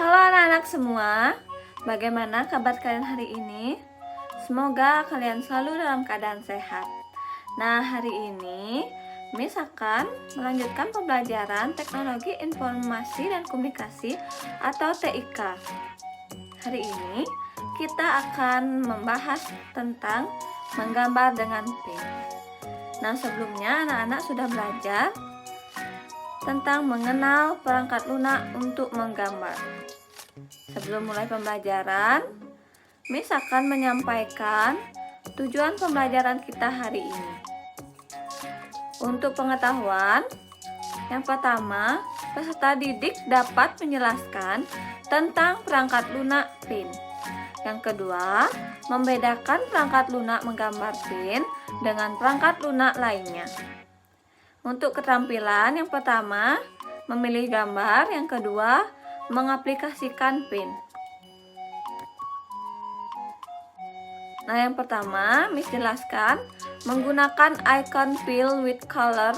Halo anak-anak semua, bagaimana kabar kalian hari ini? Semoga kalian selalu dalam keadaan sehat. Nah, hari ini Miss akan melanjutkan pembelajaran Teknologi Informasi dan Komunikasi atau TIK. Hari ini kita akan membahas tentang menggambar dengan pin. Nah, sebelumnya anak-anak sudah belajar tentang mengenal perangkat lunak untuk menggambar. Sebelum mulai pembelajaran, Miss akan menyampaikan tujuan pembelajaran kita hari ini. Untuk pengetahuan, yang pertama, peserta didik dapat menjelaskan tentang perangkat lunak pin. Yang kedua, membedakan perangkat lunak menggambar pin dengan perangkat lunak lainnya. Untuk keterampilan, yang pertama, memilih gambar, yang kedua, mengaplikasikan pin. Nah, yang pertama, Miss jelaskan menggunakan icon fill with color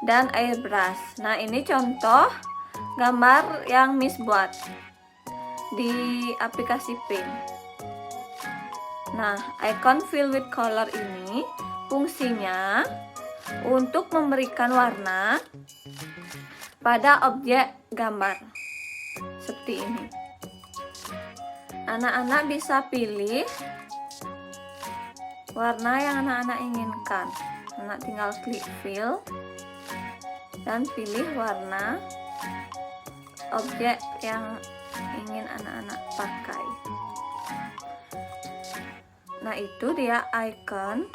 dan airbrush. Nah, ini contoh gambar yang Miss buat di aplikasi pin. Nah, icon fill with color ini fungsinya untuk memberikan warna pada objek gambar seperti ini. Anak-anak bisa pilih warna yang anak-anak inginkan. Anak tinggal klik fill dan pilih warna objek yang ingin anak-anak pakai. Nah, itu dia icon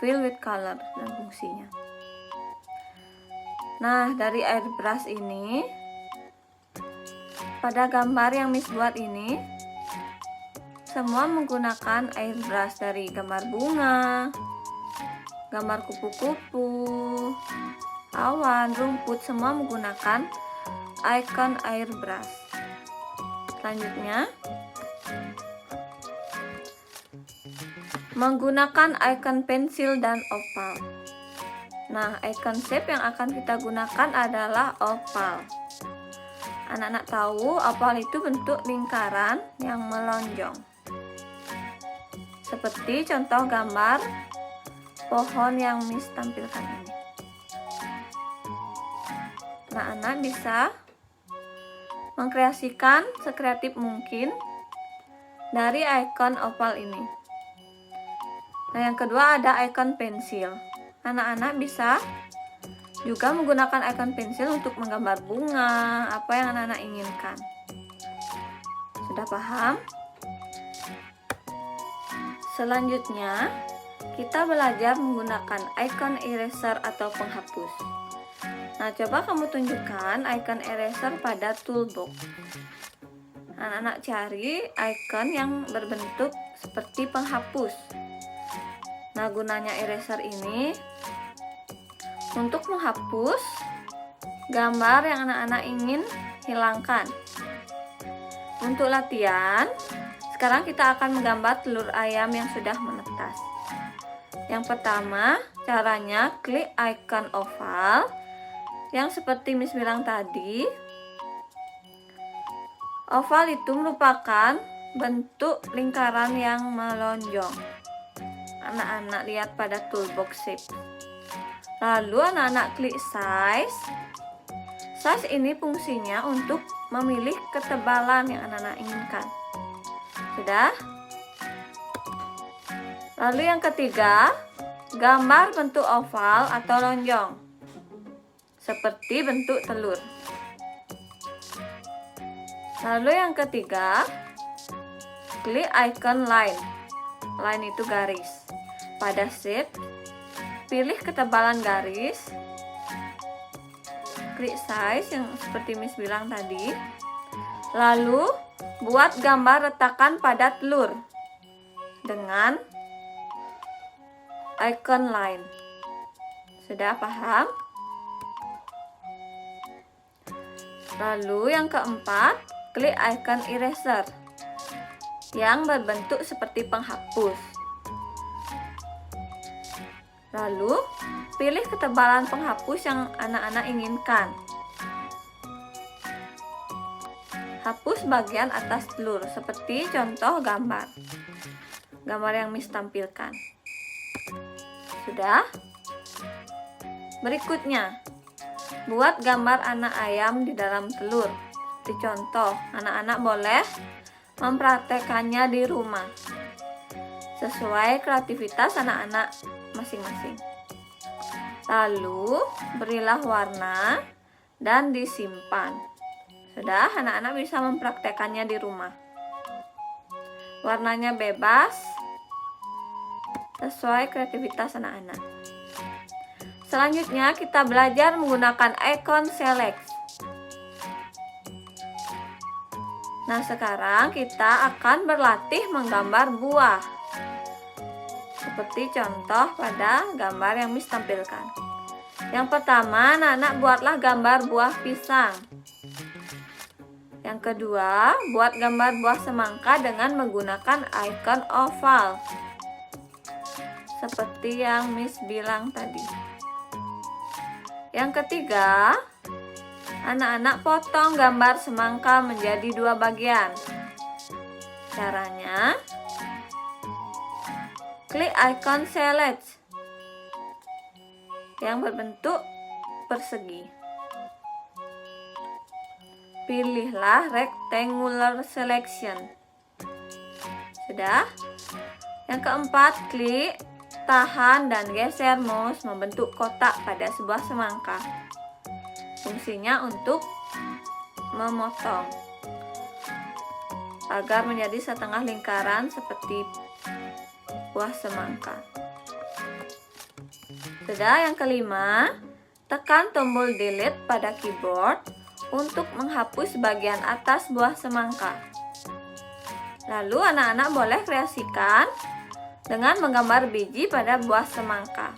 fill with color dan fungsinya. Nah, dari airbrush ini, pada gambar yang Miss buat ini, semua menggunakan airbrush, dari gambar bunga, gambar kupu-kupu, awan, rumput, semua menggunakan icon airbrush. Selanjutnya, menggunakan icon pensil dan oval. Nah, icon shape yang akan kita gunakan adalah oval. Anak-anak tahu oval itu bentuk lingkaran yang melonjong. Seperti contoh gambar pohon yang Miss tampilkan ini. Anak-anak bisa mengkreasikan sekreatif mungkin dari icon oval ini. Nah, yang kedua ada icon pensil. Anak-anak bisa juga menggunakan icon pensil untuk menggambar bunga, apa yang anak-anak inginkan. Sudah paham? Selanjutnya, kita belajar menggunakan icon eraser atau penghapus. Nah, coba kamu tunjukkan icon eraser pada toolbox. Anak-anak cari icon yang berbentuk seperti penghapus. Nah, gunanya eraser ini untuk menghapus gambar yang anak-anak ingin hilangkan. Untuk latihan, sekarang kita akan menggambar telur ayam yang sudah menetas. Yang pertama, caranya klik icon oval yang seperti Miss bilang tadi. Oval itu merupakan bentuk lingkaran yang melonjong. Anak-anak lihat pada toolbox shape. Lalu anak-anak klik size. Size ini fungsinya untuk memilih ketebalan yang anak-anak inginkan. Sudah? Lalu yang ketiga, gambar bentuk oval atau lonjong, seperti bentuk telur. Lalu yang ketiga, klik icon line. Line itu garis. Pada shape, pilih ketebalan garis, klik size yang seperti Miss bilang tadi, lalu buat gambar retakan pada telur dengan icon line. Sudah paham? Lalu yang keempat, klik icon eraser yang berbentuk seperti penghapus. Lalu, pilih ketebalan penghapus yang anak-anak inginkan. hapus bagian atas telur seperti contoh gambar yang Miss tampilkan. Sudah? Berikutnya, buat gambar anak ayam di dalam telur. Di contoh, anak-anak boleh mempraktekannya di rumah sesuai kreativitas anak-anak masing-masing. Lalu, berilah warna dan disimpan. Sudah, anak-anak bisa mempraktekannya di rumah. Warnanya bebas sesuai kreativitas anak-anak. Selanjutnya kita belajar menggunakan icon select. Nah, sekarang kita akan berlatih menggambar buah. Seperti contoh pada gambar yang Miss tampilkan. Yang pertama, anak-anak buatlah gambar buah pisang. Yang kedua, buat gambar buah semangka dengan menggunakan icon oval. Seperti yang Miss bilang tadi. Yang ketiga, anak-anak potong gambar semangka menjadi 2 bagian. Caranya, klik icon select yang berbentuk persegi. Pilihlah rectangular selection. Sudah? Yang keempat, klik, tahan, dan geser mouse membentuk kotak pada sebuah semangka. Fungsinya untuk memotong agar menjadi setengah lingkaran seperti buah semangka. Sudah? Yang kelima, tekan tombol delete pada keyboard untuk menghapus bagian atas buah semangka. Lalu anak-anak boleh kreasikan dengan menggambar biji pada buah semangka.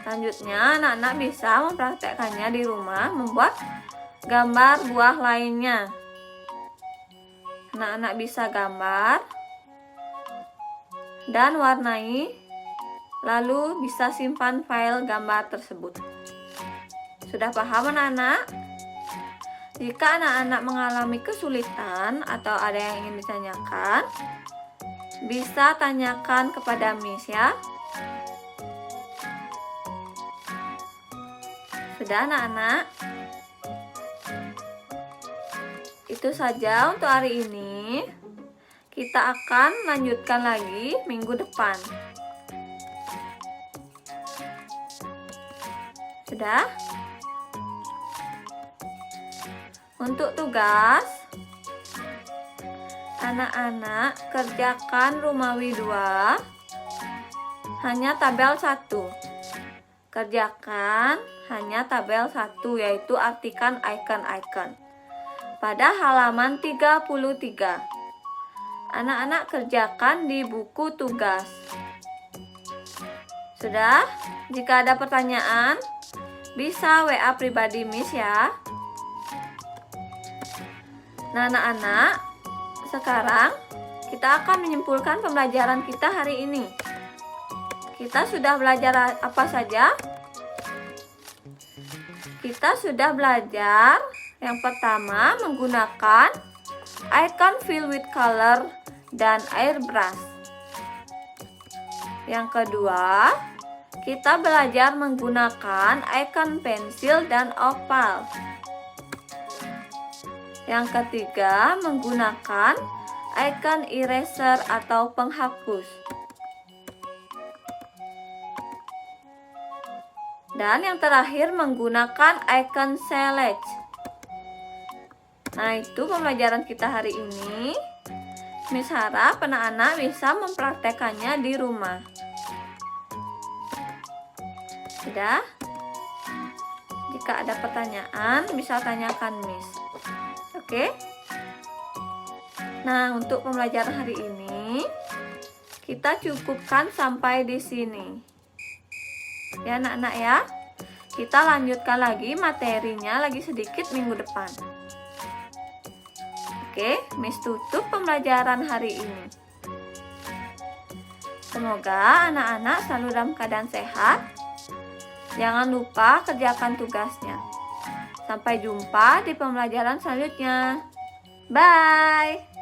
Selanjutnya, anak-anak bisa mempraktekkannya di rumah membuat gambar buah lainnya. Anak-anak bisa gambar dan warnai, lalu bisa simpan file gambar tersebut. Sudah paham anak-anak? Jika anak-anak mengalami kesulitan atau ada yang ingin ditanyakan, bisa tanyakan kepada Miss ya. Sudah anak-anak? Itu saja untuk hari ini. Kita akan lanjutkan lagi minggu depan. Sudah? Untuk tugas, anak-anak kerjakan Rumawi 2, hanya tabel 1. Kerjakan hanya tabel 1, yaitu artikan icon-icon. Pada halaman 33. Anak-anak kerjakan di buku tugas. Sudah? Jika ada pertanyaan, bisa WA pribadi Miss ya. Nah, anak-anak, sekarang kita akan menyimpulkan pembelajaran kita hari ini. Kita sudah belajar apa saja? Kita sudah belajar yang pertama menggunakan icon fill with color dan airbrush. Yang kedua, kita belajar menggunakan icon pensil dan oval. Yang ketiga, menggunakan icon eraser atau penghapus. Dan yang terakhir, menggunakan icon select. Nah, itu pembelajaran kita hari ini. Miss harap anak-anak bisa mempraktekannya di rumah. Sudah? Jika ada pertanyaan, bisa tanyakan Miss. Oke? Nah, untuk pembelajaran hari ini, kita cukupkan sampai di sini. Ya, anak-anak ya. Kita lanjutkan lagi materinya lagi sedikit minggu depan. Oke, Miss tutup pembelajaran hari ini. Semoga anak-anak selalu dalam keadaan sehat. Jangan lupa kerjakan tugasnya. Sampai jumpa di pembelajaran selanjutnya. Bye!